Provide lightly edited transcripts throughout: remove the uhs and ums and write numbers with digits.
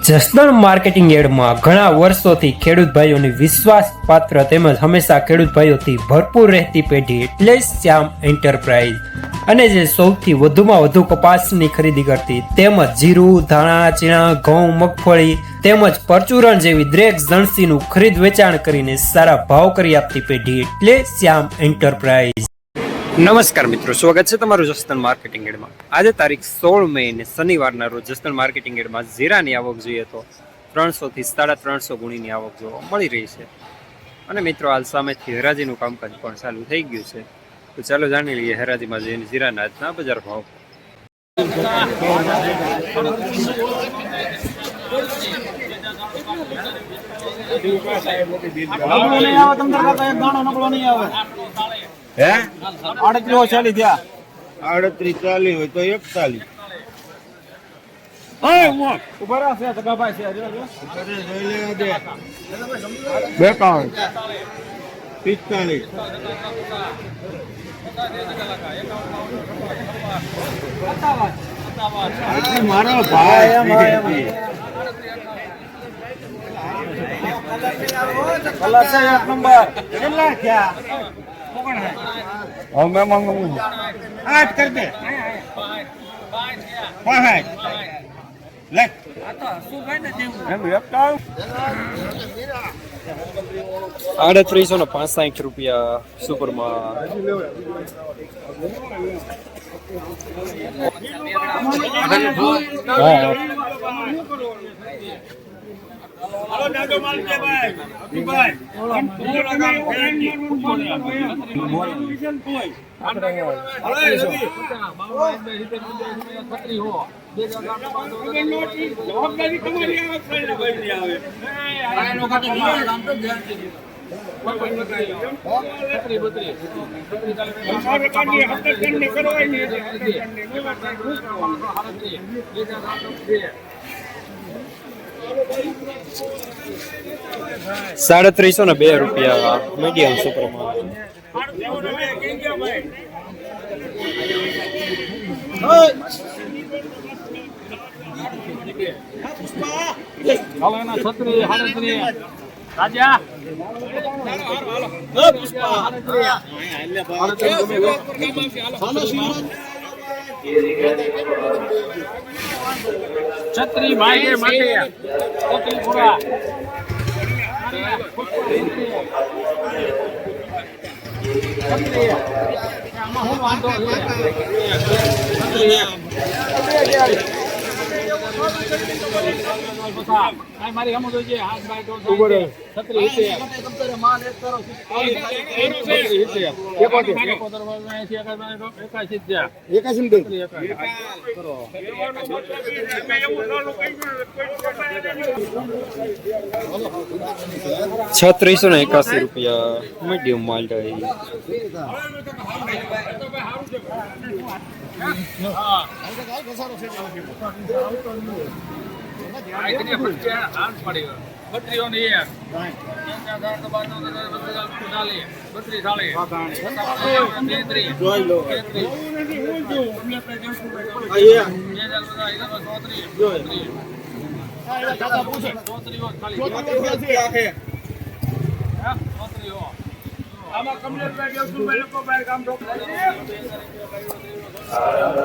Jasdan marketing યાર્ડમાં ઘણા વર્ષોથી ખેડૂત ભાઈઓની વિશ્વાસપાત્ર તેમજ હંમેશા ખેડૂત ભાઈઓથી ભરપૂર રહેતી પેઢી એટલે શ્યામ એન્ટરપ્રાઇઝ, અને જે સૌથી વધુમાં વધુ કપાસની ખરીદી કરતી તેમજ જીરું, ધાણા, ચીણા, ઘઉં, મગફળી તેમજ પરચુરણ જેવી દરેક જણસીનું ખરીદ વેચાણ કરીને સારા ભાવ કરી આપતી પેઢી એટલે શ્યામ એન્ટરપ્રાઇઝ। નમસ્કાર મિત્રો, સ્વાગત છે તમારું જસદણ માર્કેટિંગ યાર્ડમાં। આજે તારીખ 16 મે ને શનિવારના રોજ જસદણ માર્કેટિંગ યાર્ડમાં જીરાની આવક જોઈએ તો 300 થી 350 ગુણીની આવક જોવા મળી રહી છે। અને મિત્રો હાલ સામેથી હરાજીનું કામકાજ પણ ચાલુ થઈ ગયું છે, તો ચાલો જાણી લઈએ હરાજીમાં જઈને જીરાના આજના બજાર ભાવ। હે 38 થયા 38 40 હોય તો 41 ઉભા રહો છે સગાભાઈ છે જોઈ લેવા દે 52 45 મારો ભાઈ કલર છે એક નંબર કેટલા થયા હવે માંગુ 8 કર દે 5 લે આ તો શું ભાઈ ને દેવું એમ 3865 રૂપિયા સુપરમાં। હાલો દાદો માલ કે ભાઈ ભાઈ ₹350 રૂપિયા મીડિયમ સુપરમાં। છત્રી રાજા 36 ભાઈ માટે છત્રી પૂરા મારી હમ જોઈએ હાથ બાય છત્રી માલ એક કરો 3681 રૂપિયા મીડિયમ માલ જાય।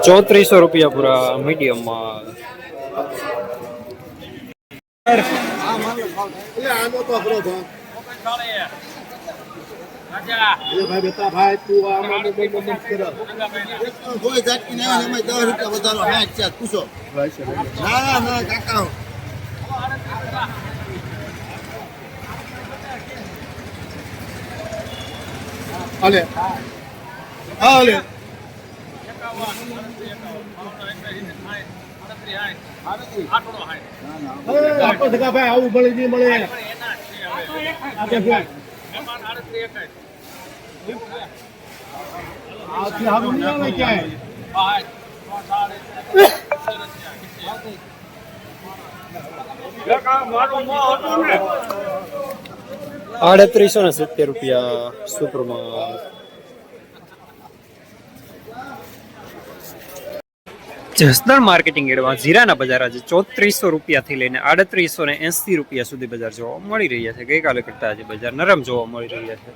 ₹3400 પૂરા મીડિયમ માલ। ભાઈ બેટા ભાઈ તું આમાં બંધ કર કોઈ જાતની નહીં અમે 10 રૂપિયા વધારો હા છે પૂછો ના ના કાકા અલે અલે આટો સગા ભાઈ આવું મળે નહીં મળે આથી હારું નહીં આવે ક્યાંય ₹3870 સુપરમાં। જસદણ માર્કેટિંગ યાર્ડમાં જીરાના બજાર આજે 3400 રૂપિયાથી લઈને 3880 રૂપિયા સુધી બજાર જોવા મળી રહ્યા છે. ગઈકાલે કરતા આજે બજાર નરમ જોવા મળી રહ્યા છે.